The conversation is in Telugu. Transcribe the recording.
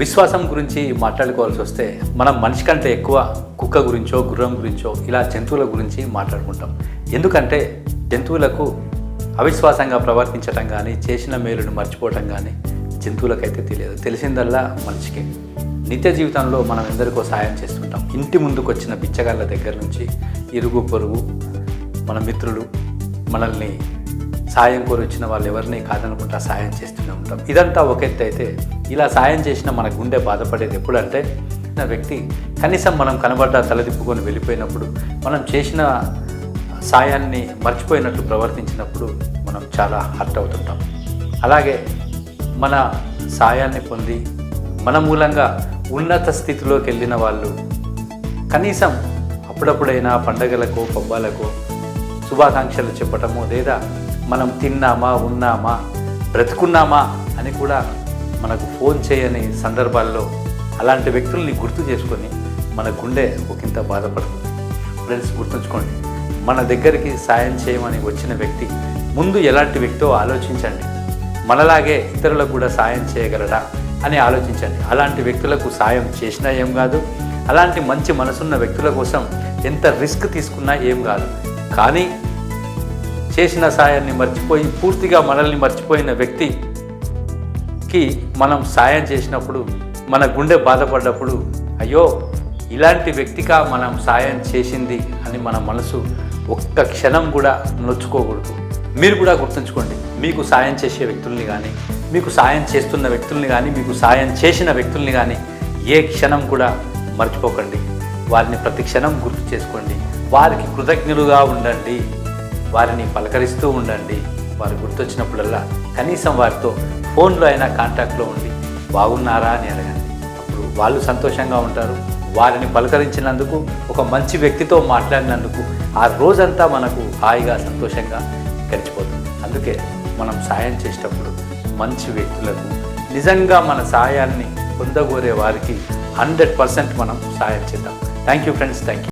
విశ్వాసం గురించి మాట్లాడుకోవాల్సి వస్తే మనం మనిషి కంటే ఎక్కువ కుక్క గురించో గుర్రం గురించో ఇలా జంతువుల గురించి మాట్లాడుకుంటాం. ఎందుకంటే జంతువులకు అవిశ్వాసంగా ప్రవర్తించడం కానీ చేసిన మేలును మర్చిపోవటం కానీ జంతువులకైతే తెలియదు. తెలిసిందల్లా మనిషికి. నిత్య జీవితంలో మనం ఎందరికో సాయం చేస్తుంటాం. ఇంటి ముందుకు వచ్చిన బిచ్చగాళ్ళ దగ్గర నుంచి ఇరుగు పొరుగు మన మిత్రులు మనల్ని సాయం కోరి వచ్చిన వాళ్ళు ఎవరిని కాదనుకుంటా సాయం చేస్తూనే ఉంటాం. ఇదంతా ఒక ఎత్తు అయితే ఇలా సాయం చేసిన మన గుండె బాధపడేది ఎప్పుడంటే నా వ్యక్తి కనీసం మనం కనబడ్డ తలదిప్పుకొని వెళ్ళిపోయినప్పుడు, మనం చేసిన సాయాన్ని మర్చిపోయినట్లు ప్రవర్తించినప్పుడు మనం చాలా హర్ట్ అవుతుంటాం. అలాగే మన సాయాన్ని పొంది మన మూలంగా ఉన్నత స్థితిలోకి వెళ్ళిన వాళ్ళు కనీసం అప్పుడప్పుడైనా పండగలకు పబ్బాలకు శుభాకాంక్షలు చెప్పటము, లేదా మనం తిన్నామా ఉన్నామా బ్రతుకున్నామా అని కూడా మనకు ఫోన్ చేయని సందర్భాల్లో అలాంటి వ్యక్తుల్ని గుర్తు చేసుకొని మన గుండె ఒకంత బాధపడుతుంది. ఫ్రెండ్స్, గుర్తుంచుకోండి, మన దగ్గరికి సాయం చేయమని వచ్చిన వ్యక్తి ముందు ఎలాంటి వ్యక్తో ఆలోచించండి. మనలాగే ఇతరులకు కూడా సాయం చేయగలడా అని ఆలోచించండి. అలాంటి వ్యక్తులకు సాయం చేసినా ఏం కాదు, అలాంటి మంచి మనసున్న వ్యక్తుల కోసం ఎంత రిస్క్ తీసుకున్నా ఏం కాదు. కానీ చేసిన సాయాన్ని మర్చిపోయి పూర్తిగా మనల్ని మర్చిపోయిన వ్యక్తికి మనం సాయం చేసినప్పుడు మన గుండె బాధపడ్డప్పుడు అయ్యో ఇలాంటి వ్యక్తిగా మనం సాయం చేసింది అని మన మనసు ఒక్క క్షణం కూడా నొచ్చుకోకూడదు. మీరు కూడా గుర్తుంచుకోండి, మీకు సాయం చేసే వ్యక్తుల్ని కానీ, మీకు సాయం చేస్తున్న వ్యక్తుల్ని కానీ, మీకు సాయం చేసిన వ్యక్తుల్ని కానీ ఏ క్షణం కూడా మర్చిపోకండి. వారిని ప్రతి క్షణం గుర్తు చేసుకోండి. వారికి కృతజ్ఞులుగా ఉండండి. వారిని పలకరిస్తూ ఉండండి. వారు గుర్తొచ్చినప్పుడల్లా కనీసం వారితో ఫోన్లో అయినా కాంటాక్ట్లో ఉండి బాగున్నారా అని అడగండి. అప్పుడు వాళ్ళు సంతోషంగా ఉంటారు. వారిని పలకరించినందుకు, ఒక మంచి వ్యక్తితో మాట్లాడినందుకు ఆ రోజంతా మనకు హాయిగా సంతోషంగా గడిచిపోతుంది. అందుకే మనం సాయం చేసేటప్పుడు మంచి వ్యక్తులకు, నిజంగా మన సాయాన్ని పొందగోరే వారికి 100% మనం సాయం చేద్దాం. Thank you friends, thank you.